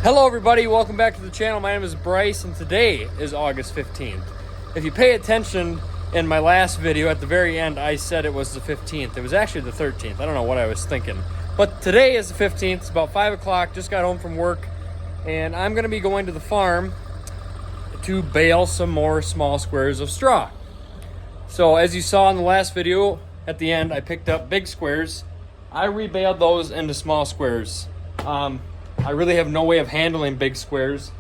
Hello everybody, welcome back to the channel. My name is Bryce and today is August 15th. If you pay attention in my last video at the very end, I said it was the 15th. It was actually the 13th. I don't know what I was thinking. But today is the 15th. It's about 5 o'clock. Just got home from work and I'm going to be going to the farm to bale some more small squares of straw. So as you saw in the last video, at the end I picked up big squares. I rebaled those into small squares. I really have no way of handling big squares,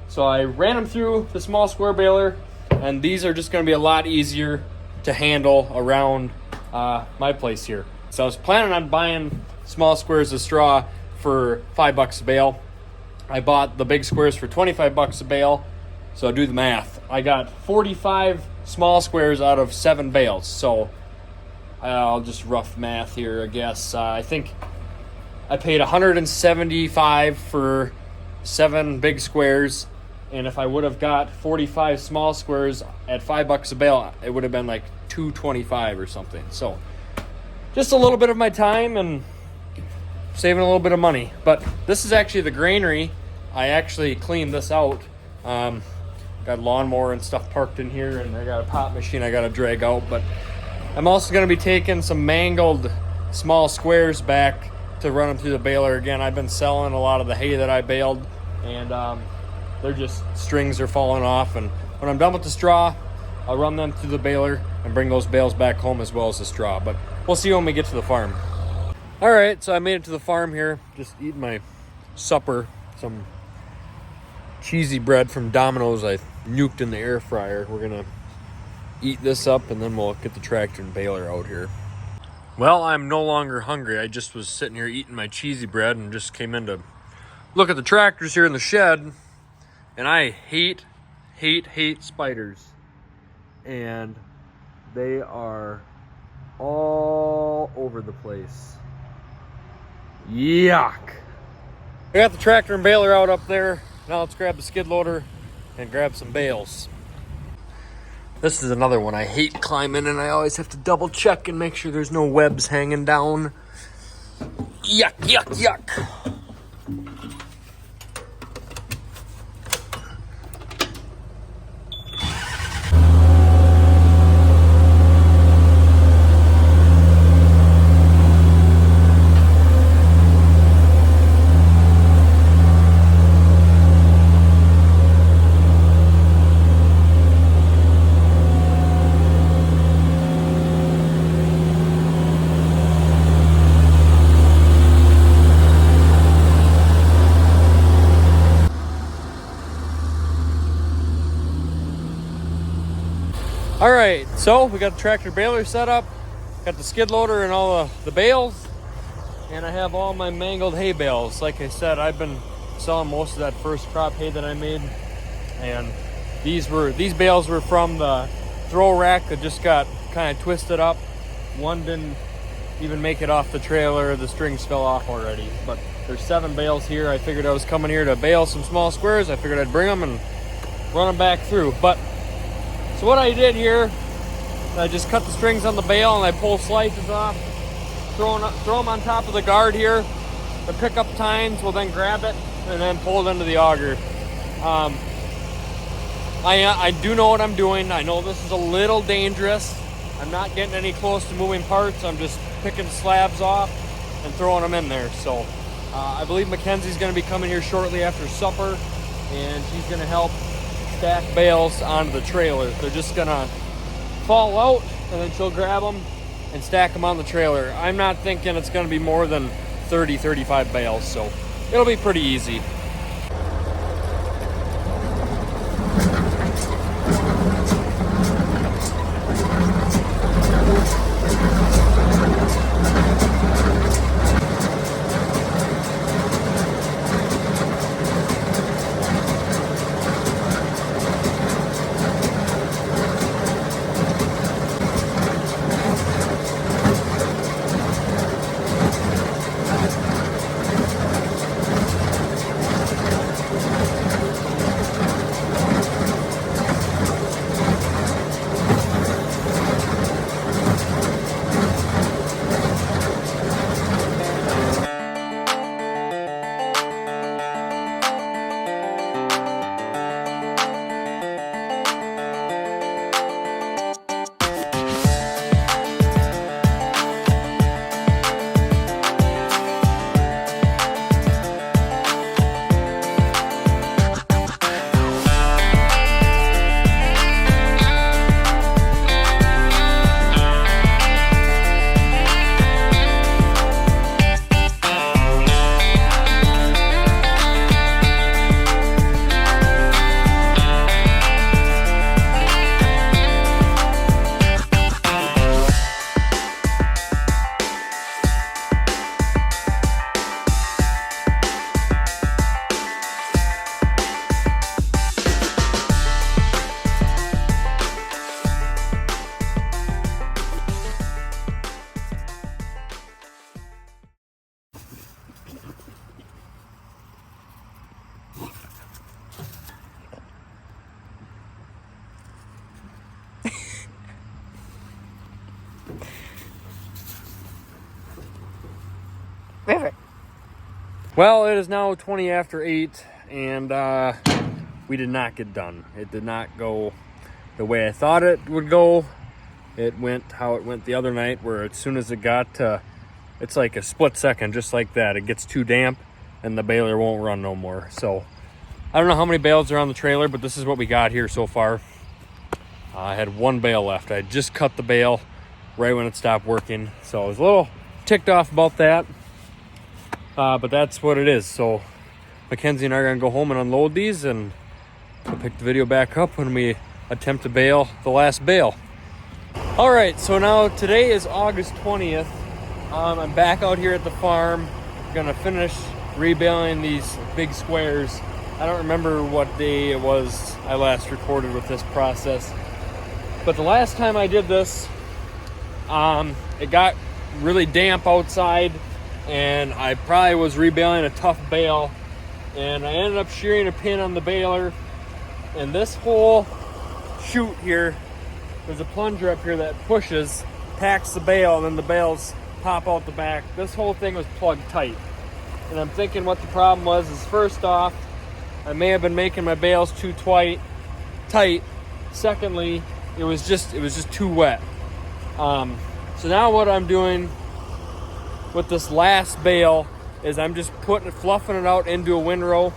so I ran them through the small square baler, and these are just going to be a lot easier to handle around my place here. So I was planning on buying small squares of straw for $5 a bale. I bought the big squares for $25 a bale, so do the math. I got 45 small squares out of 7 bales, so I'll just rough math here, I guess. I think I paid $175 for 7 big squares, and if I would have got 45 small squares at $5 a bale, it would have been like $225 or something. So just a little bit of my time and saving a little bit of money. But this is actually the granary. I actually cleaned this out. Got a lawnmower and stuff parked in here, and I got a pop machine I got to drag out. But I'm also going to be taking some mangled small squares back to run them through the baler again. I've been selling a lot of the hay that I baled, and they're just strings are falling off. And when I'm done with the straw, I'll run them through the baler and bring those bales back home as well as the straw. But we'll see when we get to the farm. All right, so I made it to the farm here. Just eating my supper, some cheesy bread from Domino's I nuked in the air fryer. We're gonna eat this up and then we'll get the tractor and baler out here. Well, I'm no longer hungry. I just was sitting here eating my cheesy bread and just came in to look at the tractors here in the shed. And I hate spiders. And they are all over the place. Yuck. I got the tractor and baler out up there. Now let's grab the skid loader and grab some bales. This is another one I hate climbing, and I always have to double check and make sure there's no webs hanging down. Yuck, yuck, yuck. All right, so we got the tractor baler set up, got the skid loader and all the bales, and I have all my mangled hay bales. Like I said, I've been selling most of that first crop hay that I made, and these bales were from the throw rack that just got kind of twisted up. One didn't even make it off the trailer, the strings fell off already. But there's 7 bales here. I figured I was coming here to bale some small squares. I figured I'd bring them and run them back through. But so what I did here, I just cut the strings on the bale and I pull slices off, throw them on top of the guard here. The pickup tines will then grab it and then pull it into the auger. I do know what I'm doing. I know this is a little dangerous. I'm not getting any close to moving parts. I'm just picking slabs off and throwing them in there. So I believe Mackenzie's going to be coming here shortly after supper, and she's going to help stack bales onto the trailer. They're just gonna fall out and then she'll grab them and stack them on the trailer. I'm not thinking it's gonna be more than 30-35 bales, so it'll be pretty easy. Well, it is now 20 after 8, and we did not get done. It did not go the way I thought it would go. It went how it went the other night, where as soon as it got to, it's like a split second, just like that, it gets too damp and the baler won't run no more. So I don't know how many bales are on the trailer, but this is what we got here so far. I had one bale left. I had just cut the bale right when it stopped working, so I was a little ticked off about that. But that's what it is. So Mackenzie and I are gonna go home and unload these, and we'll pick the video back up when we attempt to bale the last bale. All right, so now today is August 20th. I'm back out here at the farm. Gonna finish rebaling these big squares. I don't remember what day it was I last recorded with this process, but the last time I did this, it got really damp outside, and I probably was rebaling a tough bale, and I ended up shearing a pin on the baler, and this whole chute here, there's a plunger up here that pushes, packs the bale, and then the bales pop out the back. This whole thing was plugged tight, and I'm thinking what the problem was is, first off, I may have been making my bales too tight. Secondly, it was just too wet. So now what I'm doing with this last bale is I'm just fluffing it out into a windrow.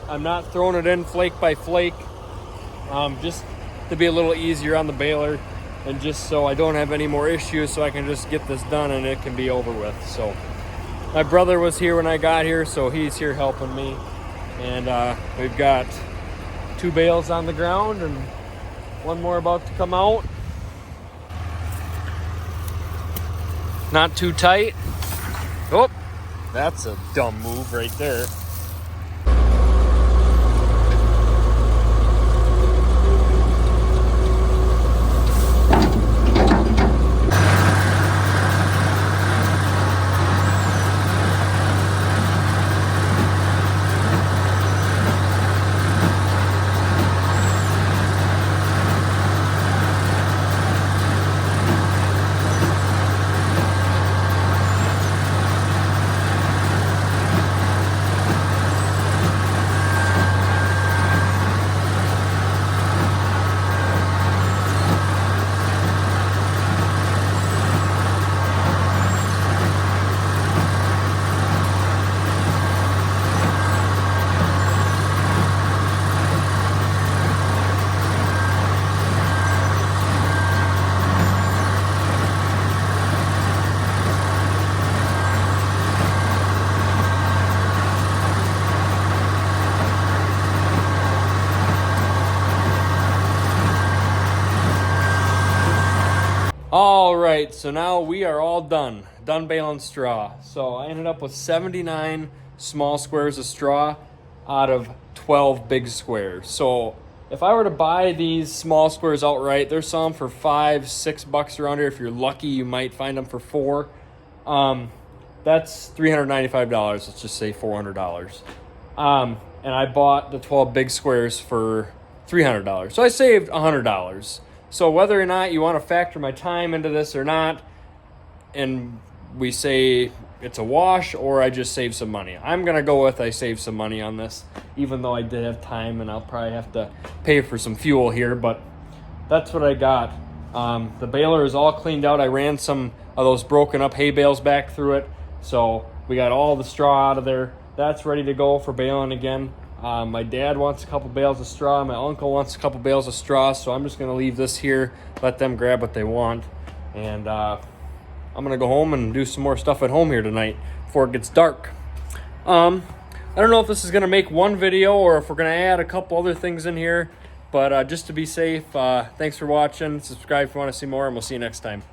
I'm not throwing it in flake by flake, just to be a little easier on the baler, and just so I don't have any more issues, so I can just get this done and it can be over with. So my brother was here when I got here, so he's here helping me, and we've got 2 bales on the ground and one more about to come out. Not too tight. Oh, that's a dumb move right there. All right, so now we are all done baling straw. So I ended up with 79 small squares of straw out of 12 big squares. So if I were to buy these small squares outright, they're selling for $5-6 around here. If you're lucky, you might find them for $4. That's $395. Let's just say $400. And I bought the 12 big squares for $300. So I saved $100. So whether or not you want to factor my time into this or not, and we say it's a wash or I just save some money, I'm going to go with I save some money on this, even though I did have time and I'll probably have to pay for some fuel here, but that's what I got. The baler is all cleaned out. I ran some of those broken up hay bales back through it, so we got all the straw out of there. That's ready to go for baling again. My dad wants a couple bales of straw. My uncle wants a couple bales of straw. So I'm just going to leave this here, let them grab what they want. And I'm going to go home and do some more stuff at home here tonight before it gets dark. I don't know if this is going to make one video or if we're going to add a couple other things in here. But just to be safe, thanks for watching. Subscribe if you want to see more, and we'll see you next time.